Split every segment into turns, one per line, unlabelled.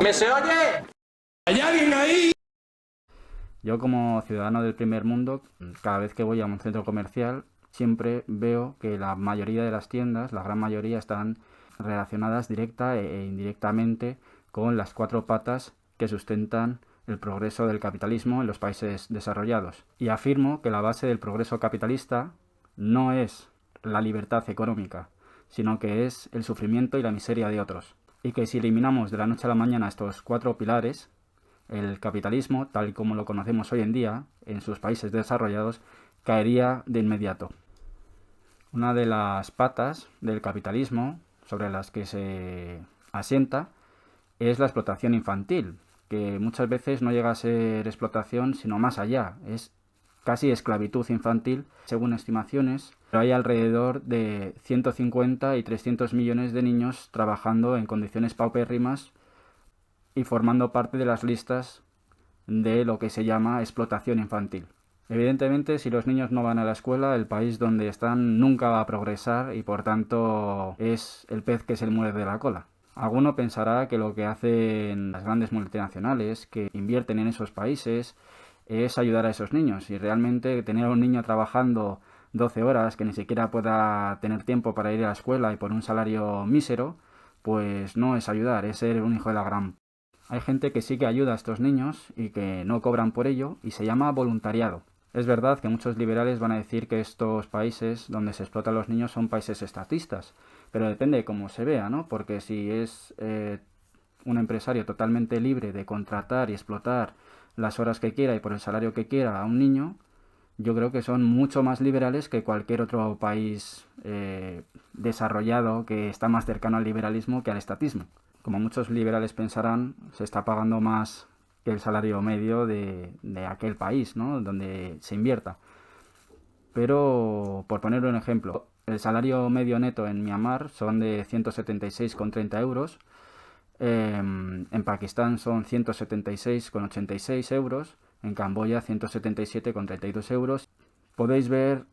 ¿Me se oye? ¿Hay alguien ahí?
Yo como ciudadano del primer mundo, cada vez que voy a un centro comercial, siempre veo que la mayoría de las tiendas, la gran mayoría, están relacionadas directa e indirectamente con las cuatro patas que sustentan el progreso del capitalismo en los países desarrollados. Y afirmo que la base del progreso capitalista no es la libertad económica, sino que es el sufrimiento y la miseria de otros. Y que si eliminamos de la noche a la mañana estos cuatro pilares, el capitalismo, tal y como lo conocemos hoy en día, en sus países desarrollados, caería de inmediato. Una de las patas del capitalismo sobre las que se asienta es la explotación infantil, que muchas veces no llega a ser explotación, sino más allá. Es casi esclavitud infantil, según estimaciones. Pero hay alrededor de 150 y 300 millones de niños trabajando en condiciones paupérrimas y formando parte de las listas de lo que se llama explotación infantil. Evidentemente, si los niños no van a la escuela, el país donde están nunca va a progresar y por tanto es el pez que se le muerde la cola. Alguno pensará que lo que hacen las grandes multinacionales que invierten en esos países es ayudar a esos niños, y realmente tener a un niño trabajando 12 horas que ni siquiera pueda tener tiempo para ir a la escuela y por un salario mísero, pues no es ayudar, es ser un hijo de la gran. Hay gente que sí que ayuda a estos niños y que no cobran por ello y se llama voluntariado. Es verdad que muchos liberales van a decir que estos países donde se explotan a los niños son países estatistas, pero depende de cómo se vea, ¿no? Porque si es un empresario totalmente libre de contratar y explotar las horas que quiera y por el salario que quiera a un niño, yo creo que son mucho más liberales que cualquier otro país desarrollado que está más cercano al liberalismo que al estatismo. Como muchos liberales pensarán, se está pagando más que el salario medio de aquel país, ¿no?, donde se invierta. Pero, por poner un ejemplo, el salario medio neto en Myanmar son de 176,30 euros, en Pakistán son 176,86 euros, en Camboya 177,32 euros. Podéis ver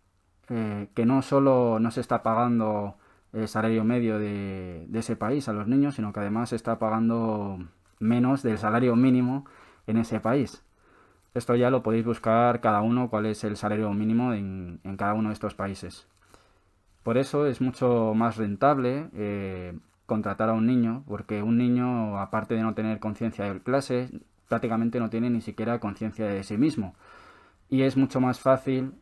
que no solo no se está pagando el salario medio de ese país a los niños, sino que además se está pagando menos del salario mínimo en ese país. Esto ya lo podéis buscar cada uno, cuál es el salario mínimo en cada uno de estos países. Por eso es mucho más rentable contratar a un niño, porque un niño, aparte de no tener conciencia de clase, prácticamente no tiene ni siquiera conciencia de sí mismo. Y es mucho más fácil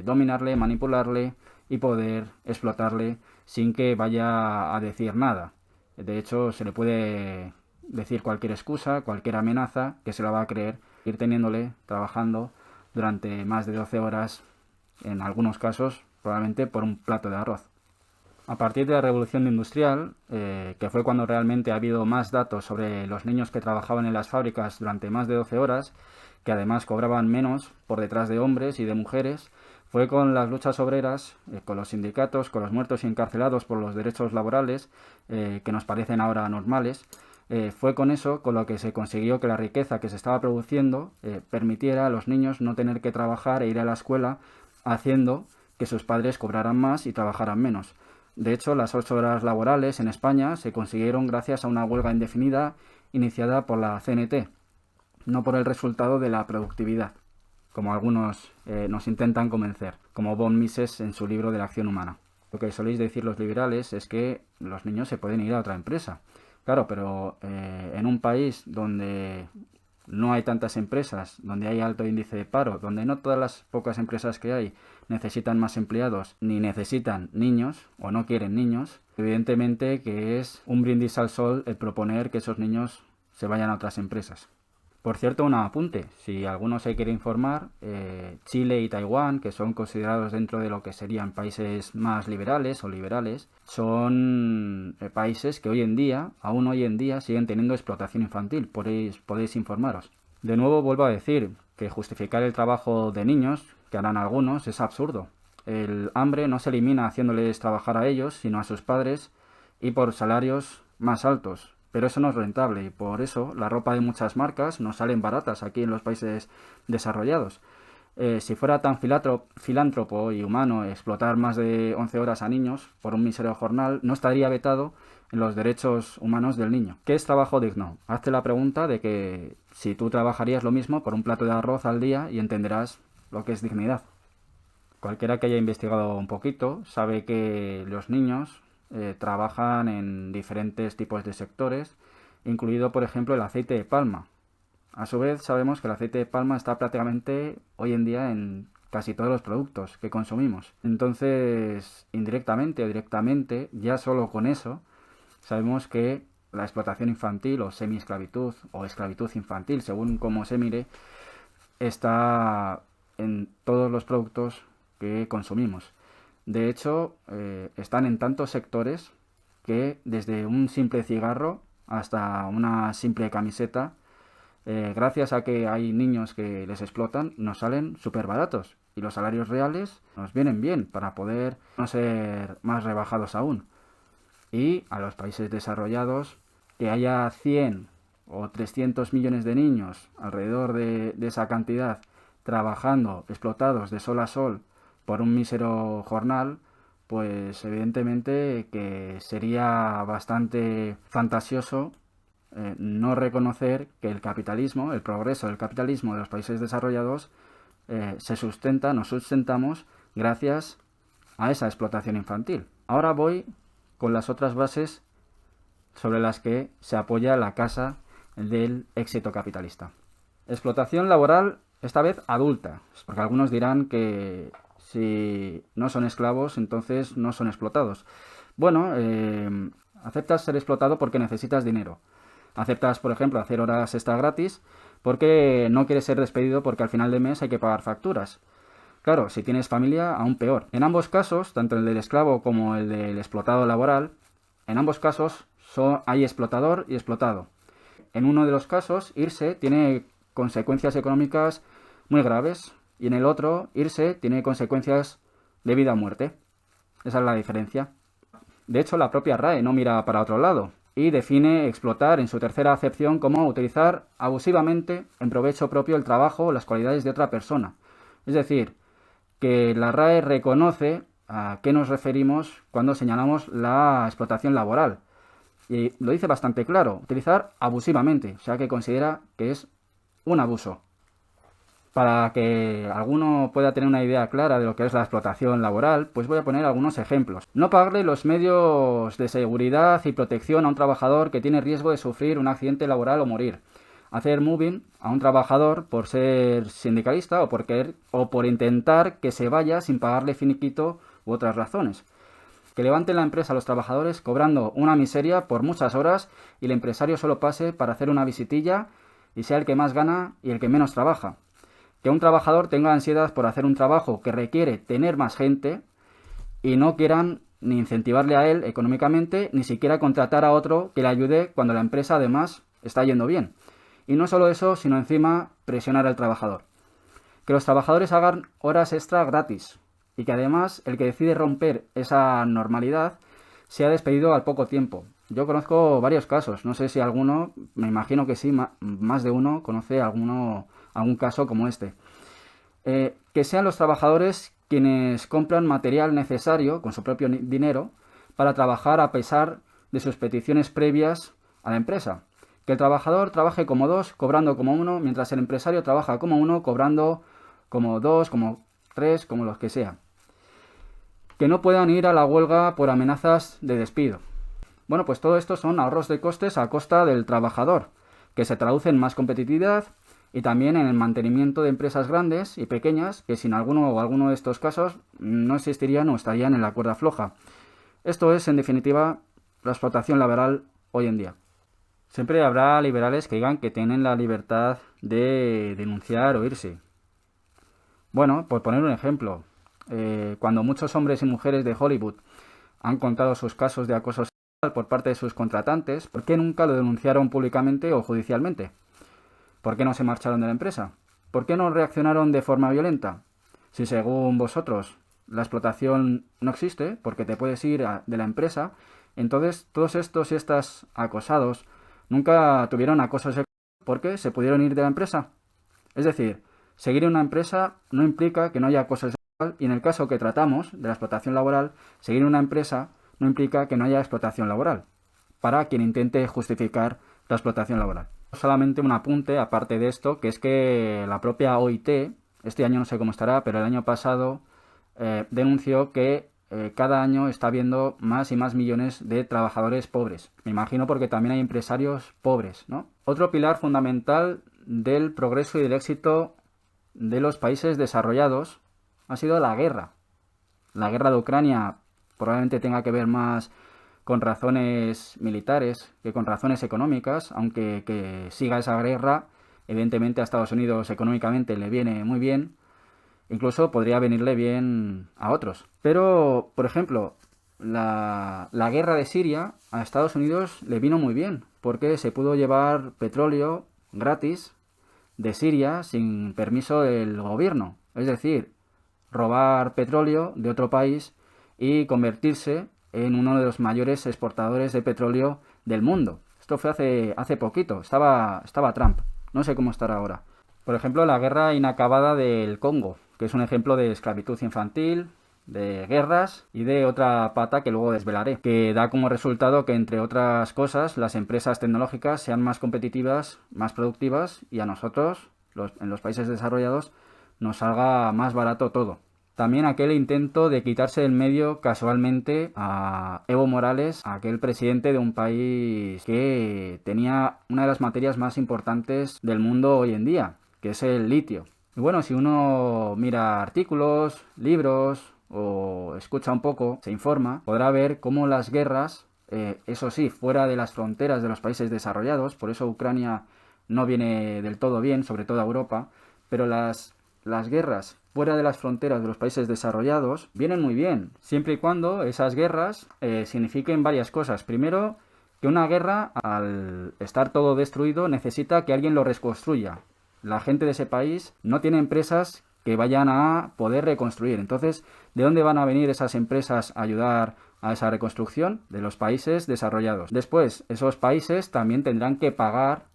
dominarle, manipularle y poder explotarle sin que vaya a decir nada. De hecho, se le puede decir cualquier excusa, cualquier amenaza, que se la va a creer, ir teniéndole trabajando durante más de 12 horas, en algunos casos, probablemente por un plato de arroz. A partir de la revolución industrial, que fue cuando realmente ha habido más datos sobre los niños que trabajaban en las fábricas durante más de 12 horas, que además cobraban menos por detrás de hombres y de mujeres, fue con las luchas obreras, con los sindicatos, con los muertos y encarcelados por los derechos laborales, que nos parecen ahora normales. Fue con eso con lo que se consiguió que la riqueza que se estaba produciendo permitiera a los niños no tener que trabajar e ir a la escuela, haciendo que sus padres cobraran más y trabajaran menos. De hecho, las 8 horas laborales en España se consiguieron gracias a una huelga indefinida iniciada por la CNT, no por el resultado de la productividad, como algunos nos intentan convencer, como von Mises en su libro de la acción humana. Lo que soléis decir los liberales es que los niños se pueden ir a otra empresa. Claro, pero en un país donde no hay tantas empresas, donde hay alto índice de paro, donde no todas las pocas empresas que hay necesitan más empleados, ni necesitan niños, o no quieren niños, evidentemente que es un brindis al sol el proponer que esos niños se vayan a otras empresas. Por cierto, un apunte, si alguno se quiere informar, Chile y Taiwán, que son considerados dentro de lo que serían países más liberales o liberales, son países que aún hoy en día, siguen teniendo explotación infantil. Podéis informaros. De nuevo vuelvo a decir que justificar el trabajo de niños, que harán algunos, es absurdo. El hambre no se elimina haciéndoles trabajar a ellos, sino a sus padres, y por salarios más altos. Pero eso no es rentable y por eso la ropa de muchas marcas no salen baratas aquí en los países desarrollados. Si fuera tan filántropo y humano explotar más de 11 horas a niños por un mísero jornal, no estaría vetado en los derechos humanos del niño. ¿Qué es trabajo digno? Hazte la pregunta de que si tú trabajarías lo mismo por un plato de arroz al día y entenderás lo que es dignidad. Cualquiera que haya investigado un poquito sabe que los niños trabajan en diferentes tipos de sectores, incluido por ejemplo el aceite de palma. A su vez sabemos que el aceite de palma está prácticamente hoy en día en casi todos los productos que consumimos. Entonces, indirectamente o directamente, ya solo con eso, sabemos que la explotación infantil o semi-esclavitud o esclavitud infantil, según cómo se mire, está en todos los productos que consumimos. De hecho, están en tantos sectores que desde un simple cigarro hasta una simple camiseta, gracias a que hay niños que les explotan, nos salen súper baratos y los salarios reales nos vienen bien para poder no ser más rebajados aún. Y a los países desarrollados, que haya 100 o 300 millones de niños, alrededor de esa cantidad, trabajando, explotados de sol a sol por un mísero jornal, pues evidentemente que sería bastante fantasioso no reconocer que el capitalismo, el progreso del capitalismo de los países desarrollados se sustenta, nos sustentamos gracias a esa explotación infantil. Ahora voy con las otras bases sobre las que se apoya la casa del éxito capitalista. Explotación laboral, esta vez adulta, porque algunos dirán que si no son esclavos, entonces no son explotados. Bueno, aceptas ser explotado porque necesitas dinero. Aceptas, por ejemplo, hacer horas extra gratis porque no quieres ser despedido porque al final de mes hay que pagar facturas. Claro, si tienes familia, aún peor. En ambos casos, tanto el del esclavo como el del explotado laboral, en ambos casos hay explotador y explotado. En uno de los casos, irse tiene consecuencias económicas muy graves y en el otro, irse tiene consecuencias de vida o muerte. Esa es la diferencia. De hecho, la propia RAE no mira para otro lado y define explotar en su tercera acepción como utilizar abusivamente en provecho propio el trabajo o las cualidades de otra persona. Es decir, que la RAE reconoce a qué nos referimos cuando señalamos la explotación laboral. Y lo dice bastante claro, utilizar abusivamente, o sea que considera que es un abuso. Para que alguno pueda tener una idea clara de lo que es la explotación laboral, pues voy a poner algunos ejemplos. No pagarle los medios de seguridad y protección a un trabajador que tiene riesgo de sufrir un accidente laboral o morir. Hacer moving a un trabajador por ser sindicalista o por intentar que se vaya sin pagarle finiquito u otras razones. Que levante la empresa a los trabajadores cobrando una miseria por muchas horas y el empresario solo pase para hacer una visitilla y sea el que más gana y el que menos trabaja. Que un trabajador tenga ansiedad por hacer un trabajo que requiere tener más gente y no quieran ni incentivarle a él económicamente, ni siquiera contratar a otro que le ayude cuando la empresa además está yendo bien. Y no solo eso, sino encima presionar al trabajador. Que los trabajadores hagan horas extra gratis y que además el que decide romper esa normalidad sea despedido al poco tiempo. Yo conozco varios casos, no sé si alguno, me imagino que sí, más de uno conoce algún caso como este. Que sean los trabajadores quienes compran material necesario con su propio dinero para trabajar a pesar de sus peticiones previas a la empresa. Que el trabajador trabaje como dos, cobrando como uno, mientras el empresario trabaja como uno, cobrando como dos, como tres, como los que sea. Que no puedan ir a la huelga por amenazas de despido. Bueno, pues todo esto son ahorros de costes a costa del trabajador, que se traduce en más competitividad y también en el mantenimiento de empresas grandes y pequeñas que sin alguno de estos casos no existirían o estarían en la cuerda floja. Esto es, en definitiva, la explotación laboral hoy en día. Siempre habrá liberales que digan que tienen la libertad de denunciar o irse. Bueno, por poner un ejemplo, cuando muchos hombres y mujeres de Hollywood han contado sus casos de acoso sexual por parte de sus contratantes, ¿por qué nunca lo denunciaron públicamente o judicialmente? ¿Por qué no se marcharon de la empresa? ¿Por qué no reaccionaron de forma violenta? Si según vosotros la explotación no existe, porque te puedes ir de la empresa, entonces todos estos y estas acosados nunca tuvieron acoso sexual porque se pudieron ir de la empresa. Es decir, seguir en una empresa no implica que no haya acoso sexual y en el caso que tratamos de la explotación laboral, seguir en una empresa no implica que no haya explotación laboral. para quien intente justificar la explotación laboral. Solamente un apunte aparte de esto, que es que la propia OIT, este año no sé cómo estará, pero el año pasado denunció que cada año está habiendo más y más millones de trabajadores pobres. Me imagino porque también hay empresarios pobres, ¿no? Otro pilar fundamental del progreso y del éxito de los países desarrollados ha sido la guerra. La guerra de Ucrania probablemente tenga que ver más con razones militares que con razones económicas, aunque que siga esa guerra, evidentemente a Estados Unidos económicamente le viene muy bien, incluso podría venirle bien a otros. Pero, por ejemplo, la guerra de Siria a Estados Unidos le vino muy bien, porque se pudo llevar petróleo gratis de Siria sin permiso del gobierno. Es decir, robar petróleo de otro país y convertirse en uno de los mayores exportadores de petróleo del mundo. Esto fue hace poquito, estaba Trump. No sé cómo estará ahora. Por ejemplo, la guerra inacabada del Congo, que es un ejemplo de esclavitud infantil, de guerras y de otra pata que luego desvelaré, que da como resultado que, entre otras cosas, las empresas tecnológicas sean más competitivas, más productivas y a nosotros, en los países desarrollados, nos salga más barato todo. También aquel intento de quitarse del medio casualmente a Evo Morales, aquel presidente de un país que tenía una de las materias más importantes del mundo hoy en día, que es el litio. Y bueno, si uno mira artículos, libros o escucha un poco, se informa, podrá ver cómo las guerras, eso sí, fuera de las fronteras de los países desarrollados, por eso Ucrania no viene del todo bien, sobre todo a Europa, pero las guerras fuera de las fronteras de los países desarrollados vienen muy bien, siempre y cuando esas guerras signifiquen varias cosas. Primero, que una guerra, al estar todo destruido, necesita que alguien lo reconstruya. La gente de ese país no tiene empresas que vayan a poder reconstruir. Entonces, ¿de dónde van a venir esas empresas a ayudar a esa reconstrucción? De los países desarrollados. Después, esos países también tendrán que pagar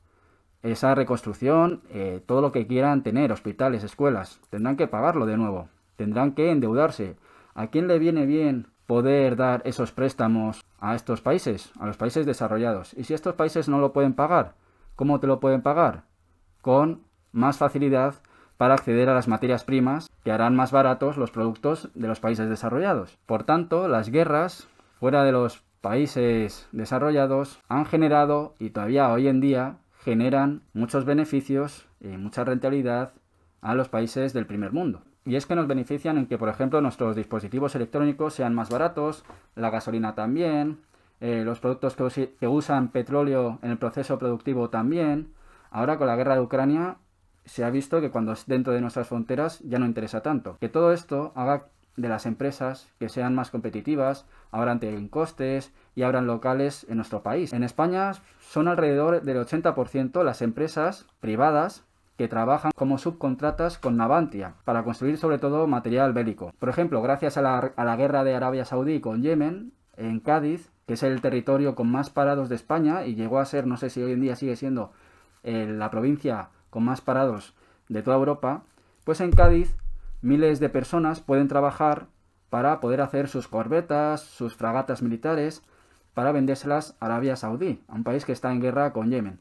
esa reconstrucción, todo lo que quieran tener, hospitales, escuelas, tendrán que pagarlo de nuevo, tendrán que endeudarse. ¿A quién le viene bien poder dar esos préstamos a estos países, a los países desarrollados? Y si estos países no lo pueden pagar, ¿cómo te lo pueden pagar? Con más facilidad para acceder a las materias primas que harán más baratos los productos de los países desarrollados. Por tanto, las guerras fuera de los países desarrollados han generado, y todavía hoy en día generan, muchos beneficios y mucha rentabilidad a los países del primer mundo. Y es que nos benefician en que, por ejemplo, nuestros dispositivos electrónicos sean más baratos, la gasolina también, los productos que usan petróleo en el proceso productivo también. Ahora, con la guerra de Ucrania, se ha visto que cuando es dentro de nuestras fronteras ya no interesa tanto. Que todo esto haga de las empresas que sean más competitivas, abran costes y abran locales en nuestro país. En España son alrededor del 80% las empresas privadas que trabajan como subcontratas con Navantia para construir sobre todo material bélico. Por ejemplo, gracias a la guerra de Arabia Saudí con Yemen, en Cádiz, que es el territorio con más parados de España y llegó a ser, no sé si hoy en día sigue siendo, la provincia con más parados de toda Europa, pues en Cádiz miles de personas pueden trabajar para poder hacer sus corbetas, sus fragatas militares, para vendérselas a Arabia Saudí, a un país que está en guerra con Yemen.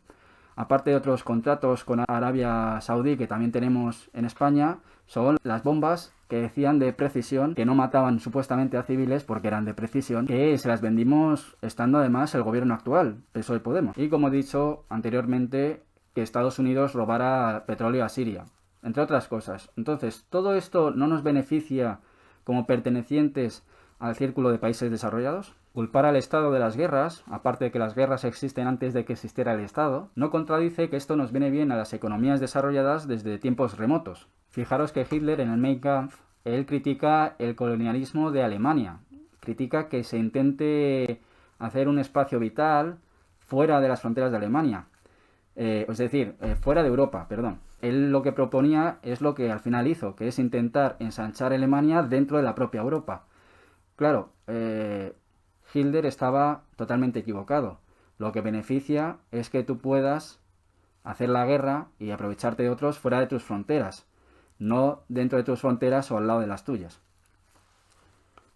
Aparte de otros contratos con Arabia Saudí que también tenemos en España, son las bombas que decían de precisión, que no mataban supuestamente a civiles porque eran de precisión, que se las vendimos estando además el gobierno actual, PSOE y Podemos. Y como he dicho anteriormente, que Estados Unidos robara petróleo a Siria, entre otras cosas. Entonces, ¿todo esto no nos beneficia como pertenecientes al círculo de países desarrollados? Culpar al Estado de las guerras, aparte de que las guerras existen antes de que existiera el Estado, no contradice que esto nos viene bien a las economías desarrolladas desde tiempos remotos. Fijaros que Hitler en el Mein Kampf, él critica el colonialismo de Alemania, critica que se intente hacer un espacio vital fuera de las fronteras de Alemania. Es decir, fuera de Europa, perdón. Él lo que proponía es lo que al final hizo, que es intentar ensanchar Alemania dentro de la propia Europa. Claro, Hitler estaba totalmente equivocado. Lo que beneficia es que tú puedas hacer la guerra y aprovecharte de otros fuera de tus fronteras, no dentro de tus fronteras o al lado de las tuyas.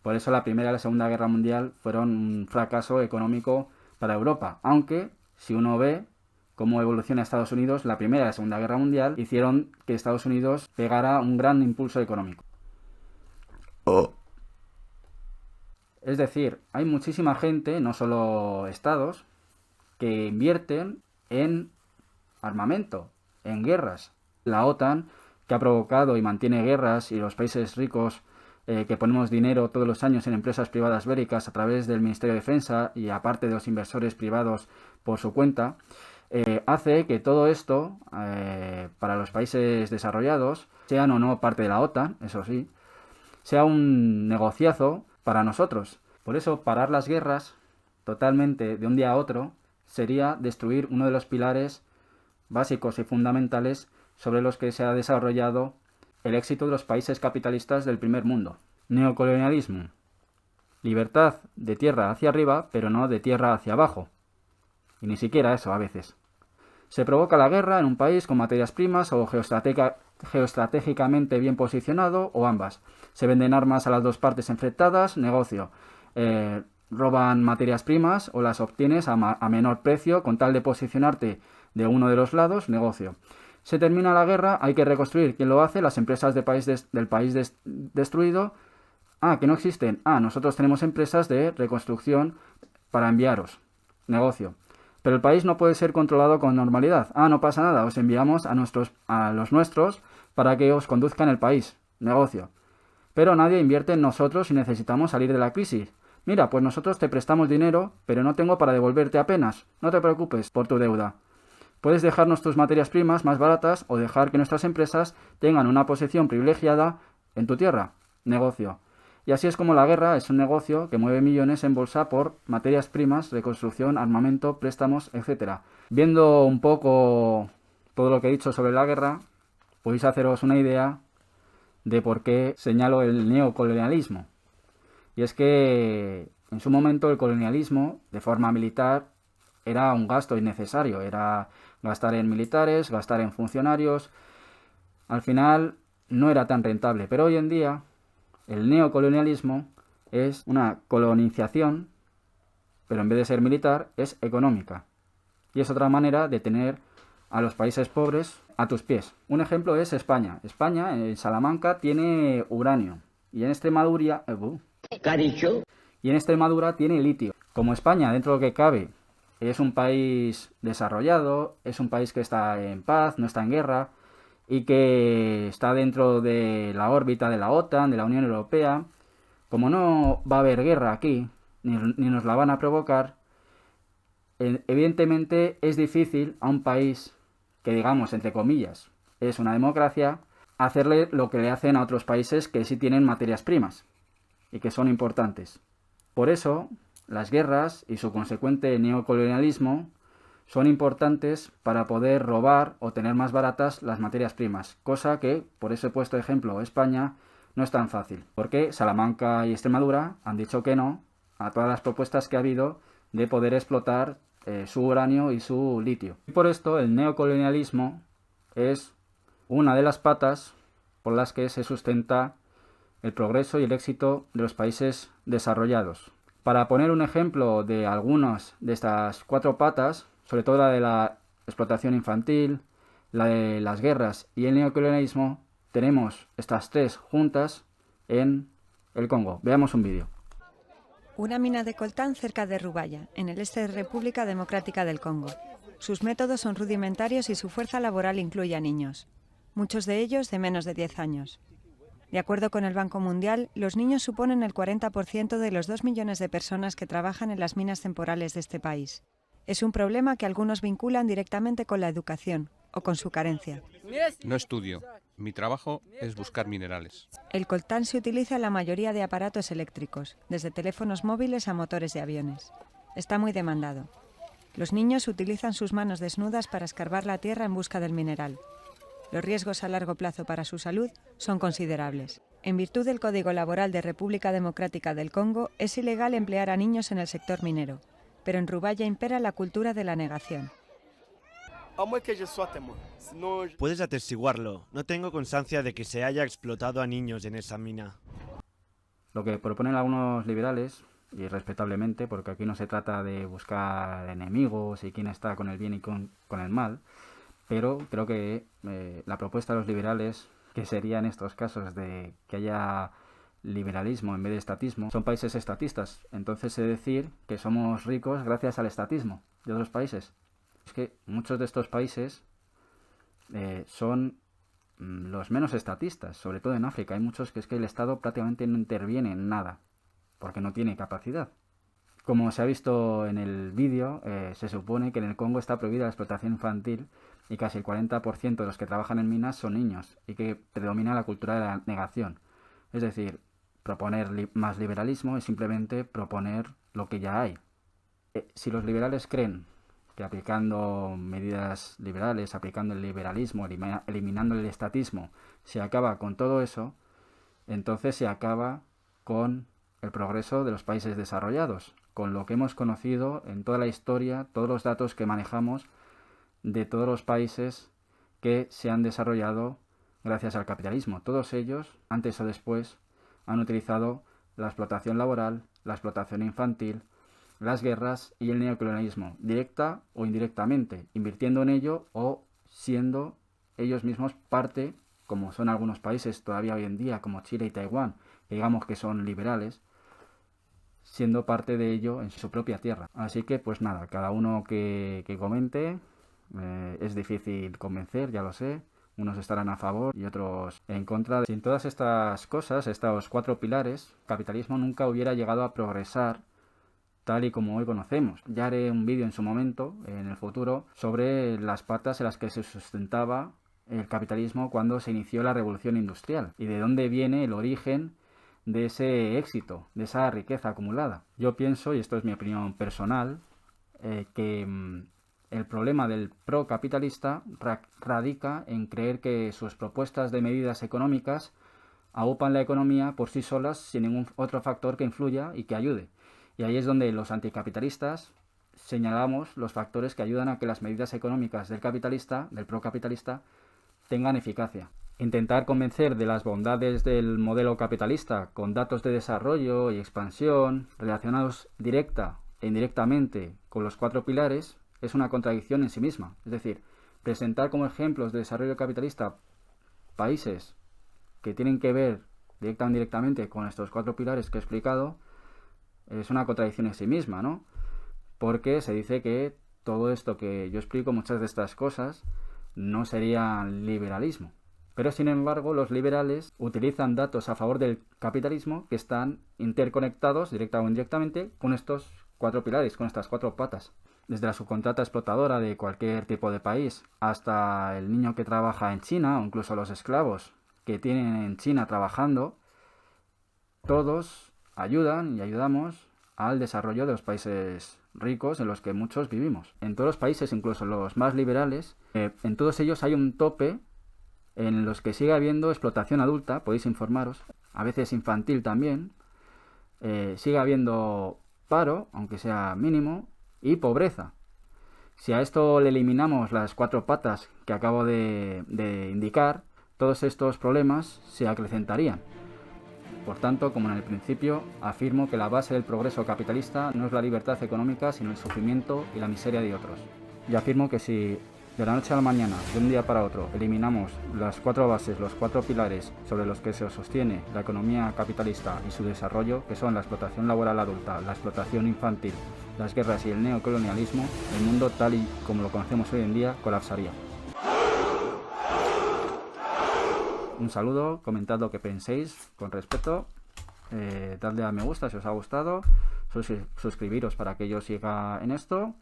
Por eso la Primera y la Segunda Guerra Mundial fueron un fracaso económico para Europa, aunque si uno ve cómo evoluciona Estados Unidos, la Primera y la Segunda Guerra Mundial hicieron que Estados Unidos pegara un gran impulso económico. Es decir, hay muchísima gente, no solo estados, que invierten en armamento, en guerras. La OTAN, que ha provocado y mantiene guerras, y los países ricos que ponemos dinero todos los años en empresas privadas bélicas a través del Ministerio de Defensa y aparte de los inversores privados por su cuenta, hace que todo esto, para los países desarrollados, sean o no parte de la OTAN, eso sí, sea un negociazo para nosotros. Por eso, parar las guerras totalmente de un día a otro sería destruir uno de los pilares básicos y fundamentales sobre los que se ha desarrollado el éxito de los países capitalistas del primer mundo. Neocolonialismo. Libertad de tierra hacia arriba, pero no de tierra hacia abajo. Y ni siquiera eso a veces. Se provoca la guerra en un país con materias primas o geoestratégicamente bien posicionado, o ambas. Se venden armas a las dos partes enfrentadas, negocio. Roban materias primas o las obtienes a menor precio con tal de posicionarte de uno de los lados, negocio. Se termina la guerra, hay que reconstruir. ¿Quién lo hace? Las empresas del país destruido. Que no existen. Nosotros tenemos empresas de reconstrucción para enviaros. Negocio. Pero el país no puede ser controlado con normalidad. No pasa nada, os enviamos a los nuestros para que os conduzcan el país. Negocio. Pero nadie invierte en nosotros y necesitamos salir de la crisis. Mira, pues nosotros te prestamos dinero, pero no tengo para devolverte apenas. No te preocupes por tu deuda. Puedes dejarnos tus materias primas más baratas o dejar que nuestras empresas tengan una posición privilegiada en tu tierra. Negocio. Y así es como la guerra es un negocio que mueve millones en bolsa por materias primas, reconstrucción, armamento, préstamos, etc. Viendo un poco todo lo que he dicho sobre la guerra, podéis haceros una idea de por qué señalo el neocolonialismo. Y es que en su momento el colonialismo, de forma militar, era un gasto innecesario. Era gastar en militares, gastar en funcionarios. Al final no era tan rentable. Pero hoy en día el neocolonialismo es una colonización, pero en vez de ser militar, es económica. Y es otra manera de tener a los países pobres a tus pies. Un ejemplo es España. España, en Salamanca, tiene uranio. Y en Extremadura... Y en Extremadura tiene litio. Como España, dentro de lo que cabe, es un país desarrollado, es un país que está en paz, no está en guerra, y que está dentro de la órbita de la OTAN, de la Unión Europea, como no va a haber guerra aquí, ni nos la van a provocar, evidentemente es difícil a un país que, digamos, entre comillas, es una democracia, hacerle lo que le hacen a otros países que sí tienen materias primas y que son importantes. Por eso, las guerras y su consecuente neocolonialismo son importantes para poder robar o tener más baratas las materias primas, cosa que, por eso he puesto ejemplo España, no es tan fácil, porque Salamanca y Extremadura han dicho que no a todas las propuestas que ha habido de poder explotar su uranio y su litio. Y por esto el neocolonialismo es una de las patas por las que se sustenta el progreso y el éxito de los países desarrollados. Para poner un ejemplo de algunas de estas cuatro patas, sobre todo la de la explotación infantil, la de las guerras y el neocolonialismo, tenemos estas tres juntas en el Congo. Veamos un vídeo.
Una mina de coltán cerca de Rubaya, en el este de República Democrática del Congo. Sus métodos son rudimentarios y su fuerza laboral incluye a niños, muchos de ellos de menos de 10 años. De acuerdo con el Banco Mundial, los niños suponen el 40% de los 2 millones de personas que trabajan en las minas temporales de este país. Es un problema que algunos vinculan directamente con la educación o con su carencia.
No estudio. Mi trabajo es buscar minerales.
El coltán se utiliza en la mayoría de aparatos eléctricos, desde teléfonos móviles a motores de aviones. Está muy demandado. Los niños utilizan sus manos desnudas para escarbar la tierra en busca del mineral. Los riesgos a largo plazo para su salud son considerables. En virtud del Código Laboral de República Democrática del Congo, es ilegal emplear a niños en el sector minero, pero en Rubaya impera la cultura de la negación.
Puedes atestiguarlo. No tengo constancia de que se haya explotado a niños en esa mina.
Lo que proponen algunos liberales y respetablemente, porque aquí no se trata de buscar enemigos y quién está con el bien y con el mal, pero creo que la propuesta de los liberales, que sería en estos casos de que haya liberalismo en vez de estatismo, son países estatistas. Entonces es decir que somos ricos gracias al estatismo de otros países. Es que muchos de estos países son los menos estatistas, sobre todo en África. Hay muchos que es que el Estado prácticamente no interviene en nada, porque no tiene capacidad. Como se ha visto en el vídeo, se supone que en el Congo está prohibida la explotación infantil y casi el 40% de los que trabajan en minas son niños, y que predomina la cultura de la negación. Es decir, proponer más liberalismo es simplemente proponer lo que ya hay. Si los liberales creen que aplicando medidas liberales, aplicando el liberalismo, eliminando el estatismo, se acaba con todo eso, entonces se acaba con el progreso de los países desarrollados, con lo que hemos conocido en toda la historia, todos los datos que manejamos de todos los países que se han desarrollado gracias al capitalismo. Todos ellos, antes o después, han utilizado la explotación laboral, la explotación infantil, las guerras y el neocolonialismo, directa o indirectamente, invirtiendo en ello o siendo ellos mismos parte, como son algunos países todavía hoy en día, como Chile y Taiwán, que digamos que son liberales, siendo parte de ello en su propia tierra. Así que, pues nada, cada uno que comente, es difícil convencer, ya lo sé. Unos estarán a favor y otros en contra. Sin todas estas cosas, estos 4 pilares, el capitalismo nunca hubiera llegado a progresar tal y como hoy conocemos. Ya haré un vídeo en su momento, en el futuro, sobre las patas en las que se sustentaba el capitalismo cuando se inició la revolución industrial y de dónde viene el origen de ese éxito, de esa riqueza acumulada. Yo pienso, y esto es mi opinión personal, que el problema del procapitalista radica en creer que sus propuestas de medidas económicas aupan la economía por sí solas sin ningún otro factor que influya y que ayude. Y ahí es donde los anticapitalistas señalamos los factores que ayudan a que las medidas económicas del capitalista, del procapitalista, tengan eficacia. Intentar convencer de las bondades del modelo capitalista con datos de desarrollo y expansión relacionados directa e indirectamente con los 4 pilares es una contradicción en sí misma. Es decir, presentar como ejemplos de desarrollo capitalista países que tienen que ver directa o indirectamente con estos 4 pilares que he explicado es una contradicción en sí misma, ¿no? Porque se dice que todo esto que yo explico, muchas de estas cosas, no sería liberalismo. Pero sin embargo, los liberales utilizan datos a favor del capitalismo que están interconectados, directa o indirectamente, con estos 4 pilares, con estas 4 patas. Desde la subcontrata explotadora de cualquier tipo de país hasta el niño que trabaja en China o incluso los esclavos que tienen en China trabajando, todos ayudan y ayudamos al desarrollo de los países ricos en los que muchos vivimos. En todos los países, incluso los más liberales, en todos ellos hay un tope en los que sigue habiendo explotación adulta, podéis informaros, a veces infantil también, sigue habiendo paro, aunque sea mínimo, y pobreza. Si a esto le eliminamos las 4 patas que acabo de indicar, todos estos problemas se acrecentarían. Por tanto, como en el principio, afirmo que la base del progreso capitalista no es la libertad económica, sino el sufrimiento y la miseria de otros. Y afirmo que si de la noche a la mañana, de un día para otro, eliminamos las 4 bases, los 4 pilares sobre los que se sostiene la economía capitalista y su desarrollo, que son la explotación laboral adulta, la explotación infantil, las guerras y el neocolonialismo, el mundo tal y como lo conocemos hoy en día colapsaría. Un saludo, comentad lo que penséis con respeto, dadle a me gusta si os ha gustado, suscribiros para que yo siga en esto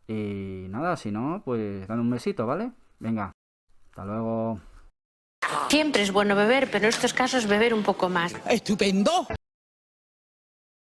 y nada, si no, pues dad un besito, ¿vale? Venga, hasta luego.
Siempre es bueno beber, pero en estos casos beber un poco más.
¡Estupendo!